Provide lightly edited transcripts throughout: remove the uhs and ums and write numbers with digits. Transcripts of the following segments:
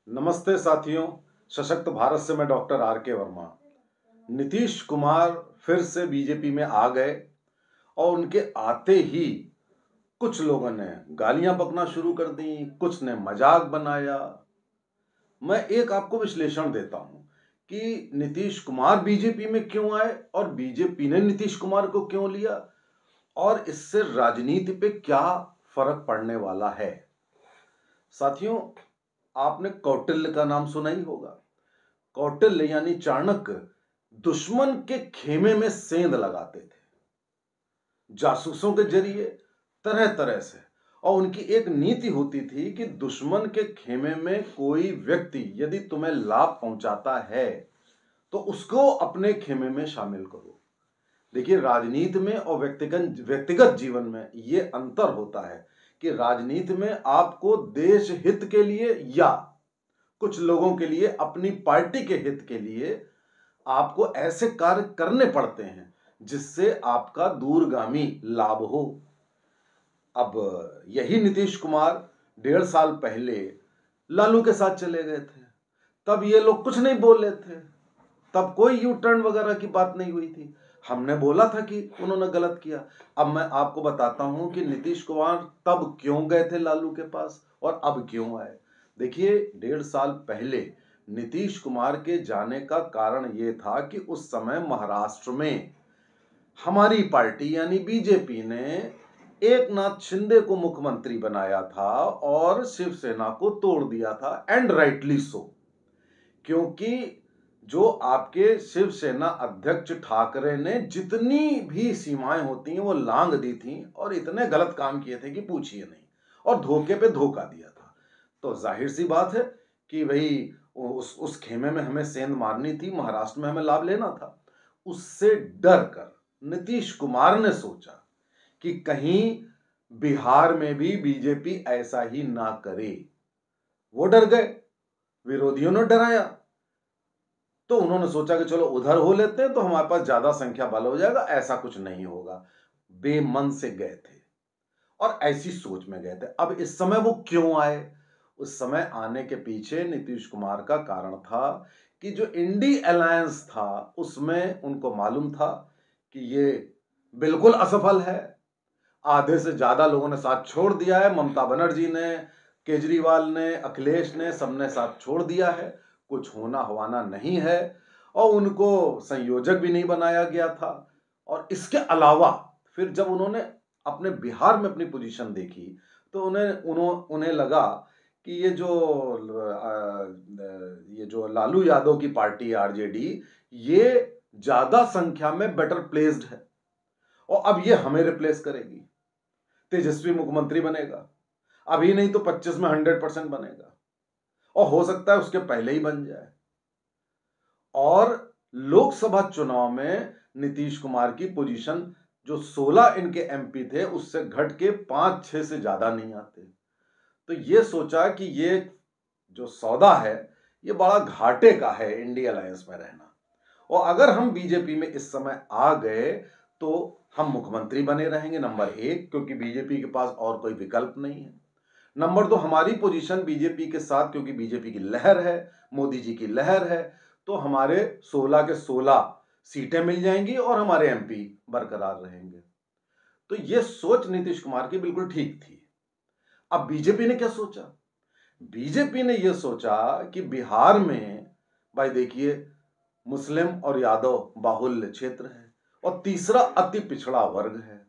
नमस्ते साथियों। सशक्त भारत से मैं डॉक्टर आर के वर्मा। नीतीश कुमार फिर से बीजेपी में आ गए और उनके आते ही कुछ लोगों ने गालियां बकना शुरू कर दी, कुछ ने मजाक बनाया। मैं एक आपको विश्लेषण देता हूं कि नीतीश कुमार बीजेपी में क्यों आए और बीजेपी ने नीतीश कुमार को क्यों लिया और इससे राजनीति पे क्या फर्क पड़ने वाला है। साथियों, आपने कौटिल्य का नाम सुना ही होगा। कौटिल्य यानी चाणक्य दुश्मन के खेमे में सेंध लगाते थे, जासूसों के जरिए तरह तरह से। और उनकी एक नीति होती थी कि दुश्मन के खेमे में कोई व्यक्ति यदि तुम्हें लाभ पहुंचाता है तो उसको अपने खेमे में शामिल करो। देखिए, राजनीति में और व्यक्तिगत जीवन में यह अंतर होता है कि राजनीति में आपको देश हित के लिए या कुछ लोगों के लिए, अपनी पार्टी के हित के लिए आपको ऐसे कार्य करने पड़ते हैं जिससे आपका दूरगामी लाभ हो। अब यही नीतीश कुमार 1.5 साल पहले लालू के साथ चले गए थे। तब ये लोग कुछ नहीं बोले थे, तब कोई यू टर्न वगैरह की बात नहीं हुई थी। हमने बोला था कि उन्होंने गलत किया। अब मैं आपको बताता हूं कि नीतीश कुमार तब क्यों गए थे लालू के पास और अब क्यों आए। देखिए, 1.5 साल पहले नीतीश कुमार के जाने का कारण यह था कि उस समय महाराष्ट्र में हमारी पार्टी यानी बीजेपी ने एकनाथ शिंदे को मुख्यमंत्री बनाया था और शिवसेना को तोड़ दिया था, एंड राइटली सो। क्योंकि जो आपके शिवसेना अध्यक्ष ठाकरे ने जितनी भी सीमाएं होती हैं वो लांघ दी थी और इतने गलत काम किए थे कि पूछिए नहीं, और धोखे पे धोखा दिया था। तो जाहिर सी बात है कि भाई उस खेमे में हमें सेंध मारनी थी, महाराष्ट्र में हमें लाभ लेना था। उससे डर कर नीतीश कुमार ने सोचा कि कहीं बिहार में भी बीजेपी ऐसा ही ना करे। वो डर गए, विरोधियों ने डराया, तो उन्होंने सोचा कि चलो उधर हो लेते हैं तो हमारे पास ज्यादा संख्या बल हो जाएगा। ऐसा कुछ नहीं होगा। बेमन से गए थे और ऐसी सोच में गए थे। अब इस समय वो क्यों आए? उस समय आने के पीछे नीतीश कुमार का कारण था कि जो इंडी अलायंस था उसमें उनको मालूम था कि ये बिल्कुल असफल है। आधे से ज्यादा लोगों ने साथ छोड़ दिया है। ममता बनर्जी ने, केजरीवाल ने, अखिलेश ने, सबने साथ छोड़ दिया है। कुछ होना हवाना नहीं है और उनको संयोजक भी नहीं बनाया गया था। और इसके अलावा फिर जब उन्होंने अपने बिहार में अपनी पोजीशन देखी तो उन्हें लगा कि ये जो लालू यादव की पार्टी आरजेडी, ये ज्यादा संख्या में बेटर प्लेस्ड है और अब ये हमें रिप्लेस करेगी। तेजस्वी मुख्यमंत्री बनेगा, अभी नहीं तो 25 में 100% बनेगा और हो सकता है उसके पहले ही बन जाए। और लोकसभा चुनाव में नीतीश कुमार की पोजीशन, जो 16 इनके एमपी थे उससे घट के 5-6 से ज्यादा नहीं आते। तो ये सोचा कि ये जो सौदा है ये बड़ा घाटे का है इंडिया अलायंस में रहना, और अगर हम बीजेपी में इस समय आ गए तो हम मुख्यमंत्री बने रहेंगे, नंबर 1, क्योंकि बीजेपी के पास और कोई विकल्प नहीं है। नंबर 2, हमारी पोजीशन बीजेपी के साथ, क्योंकि बीजेपी की लहर है, मोदी जी की लहर है, तो हमारे 16 के 16 सीटें मिल जाएंगी और हमारे एमपी बरकरार रहेंगे। तो यह सोच नीतीश कुमार की बिल्कुल ठीक थी। अब बीजेपी ने क्या सोचा? बीजेपी ने यह सोचा कि बिहार में, भाई देखिए, मुस्लिम और यादव बाहुल्य क्षेत्र है और तीसरा अति पिछड़ा वर्ग है।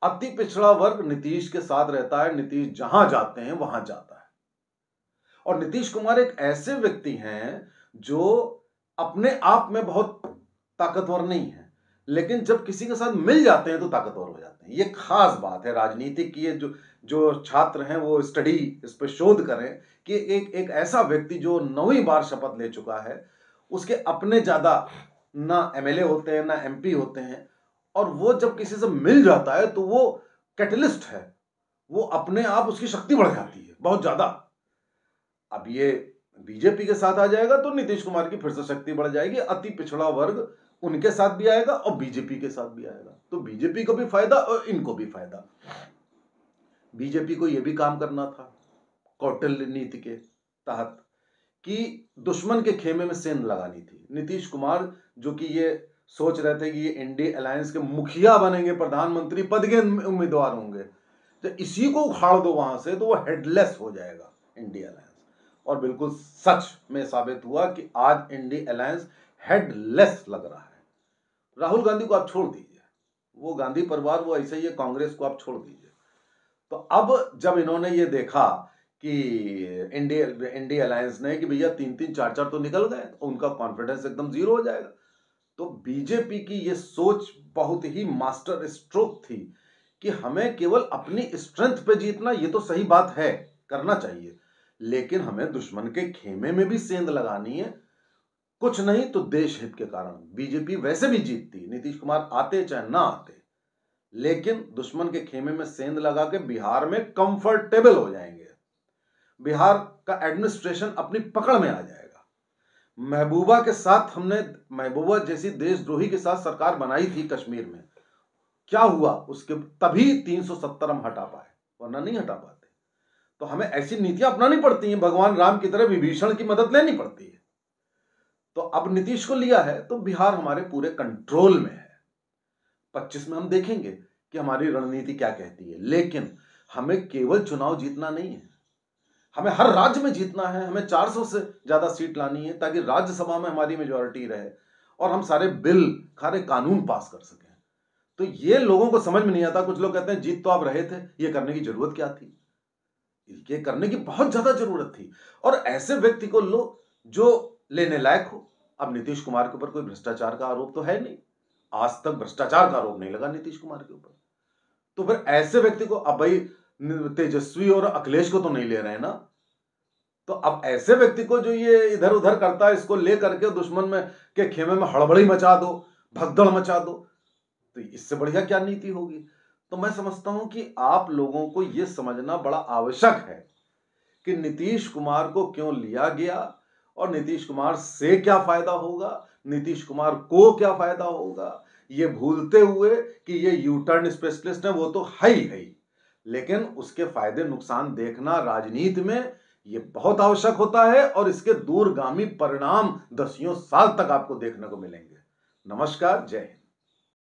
अति पिछड़ा वर्ग नीतीश के साथ रहता है, नीतीश जहां जाते हैं वहां जाता है। और नीतीश कुमार एक ऐसे व्यक्ति हैं जो अपने आप में बहुत ताकतवर नहीं है, लेकिन जब किसी के साथ मिल जाते हैं तो ताकतवर हो जाते हैं। ये खास बात है राजनीति की। जो जो छात्र हैं वो स्टडी, इस पर शोध करें कि एक ऐसा व्यक्ति जो 9वीं बार शपथ ले चुका है, उसके अपने ज्यादा ना एमएलए होते हैं ना एमपी होते हैं, और वो जब किसी से मिल जाता है तो वो कैटलिस्ट है, वो अपने आप उसकी शक्ति बढ़ जाती है बहुत ज्यादा। अब ये बीजेपी के साथ आ जाएगा तो नीतीश कुमार की फिर से शक्ति बढ़ जाएगी। अति पिछड़ा वर्ग उनके साथ भी आएगा और बीजेपी के साथ भी आएगा, तो बीजेपी को भी फायदा और इनको भी फायदा। बीजेपी को यह भी काम करना था कौटिल्य नीति के तहत कि दुश्मन के खेमे में सेंध लगानी थी। नीतीश कुमार जो कि ये सोच रहे थे कि ये इंडी अलायंस के मुखिया बनेंगे, प्रधानमंत्री पद के उम्मीदवार होंगे, तो इसी को उखाड़ दो वहां से तो वो हेडलेस हो जाएगा इंडी अलायंस। और बिल्कुल सच में साबित हुआ कि आज इंडी अलायंस हेडलेस लग रहा है। राहुल गांधी को आप छोड़ दीजिए, वो गांधी परिवार वो ऐसे ही है, कांग्रेस को आप छोड़ दीजिए। तो अब जब इन्होंने ये देखा कि इंडी अलायंस ने कि भैया 3-3 4-4 तो निकल गए, तो उनका कॉन्फिडेंस एकदम जीरो हो जाएगा। तो बीजेपी की ये सोच बहुत ही मास्टर स्ट्रोक थी कि हमें केवल अपनी स्ट्रेंथ पे जीतना, ये तो सही बात है, करना चाहिए, लेकिन हमें दुश्मन के खेमे में भी सेंध लगानी है। कुछ नहीं तो देश हित के कारण बीजेपी वैसे भी जीतती, नीतीश कुमार आते चाहे ना आते, लेकिन दुश्मन के खेमे में सेंध लगा के बिहार में कंफर्टेबल हो जाएंगे, बिहार का एडमिनिस्ट्रेशन अपनी पकड़ में आ जाएगा। महबूबा के साथ हमने, महबूबा जैसी देशद्रोही के साथ सरकार बनाई थी कश्मीर में, क्या हुआ उसके, तभी 370 हम हटा पाए, वरना नहीं हटा पाते। तो हमें ऐसी नीतियां अपनानी पड़ती हैं, भगवान राम की तरह विभीषण की मदद लेनी पड़ती है। तो अब नीतीश को लिया है तो बिहार हमारे पूरे कंट्रोल में है। 25 में हम देखेंगे कि हमारी रणनीति क्या कहती है, लेकिन हमें केवल चुनाव जीतना नहीं है, हमें हर राज्य में जीतना है। हमें 400 से ज्यादा सीट लानी है ताकि राज्यसभा में हमारी मेजॉरिटी रहे और हम सारे बिल, सारे कानून पास कर सकें। तो ये लोगों को समझ में नहीं आता। कुछ लोग कहते हैं जीत तो आप रहे थे, ये करने की जरूरत क्या थी? ये करने की बहुत ज्यादा जरूरत थी, और ऐसे व्यक्ति को लो जो लेने लायक हो। अब नीतीश कुमार के ऊपर कोई भ्रष्टाचार का आरोप तो है नहीं, आज तक भ्रष्टाचार का आरोप नहीं लगा नीतीश कुमार के ऊपर। तो फिर ऐसे व्यक्ति को, अब भाई तेजस्वी और अखिलेश को तो नहीं ले रहे हैं ना, तो अब ऐसे व्यक्ति को जो ये इधर उधर करता है, इसको ले करके दुश्मन में के खेमे में हड़बड़ी मचा दो, भगदड़ मचा दो, तो इससे बढ़िया क्या नीति होगी? तो मैं समझता हूं कि आप लोगों को यह समझना बड़ा आवश्यक है कि नीतीश कुमार को क्यों लिया गया और नीतीश कुमार से क्या फायदा होगा, नीतीश कुमार को क्या फायदा होगा, ये भूलते हुए कि ये यू टर्न स्पेशलिस्ट है, वो तो है ही, लेकिन उसके फायदे नुकसान देखना राजनीति में ये बहुत आवश्यक होता है, और इसके दूरगामी परिणाम दसियों साल तक आपको देखने को मिलेंगे। नमस्कार, जय हिंद।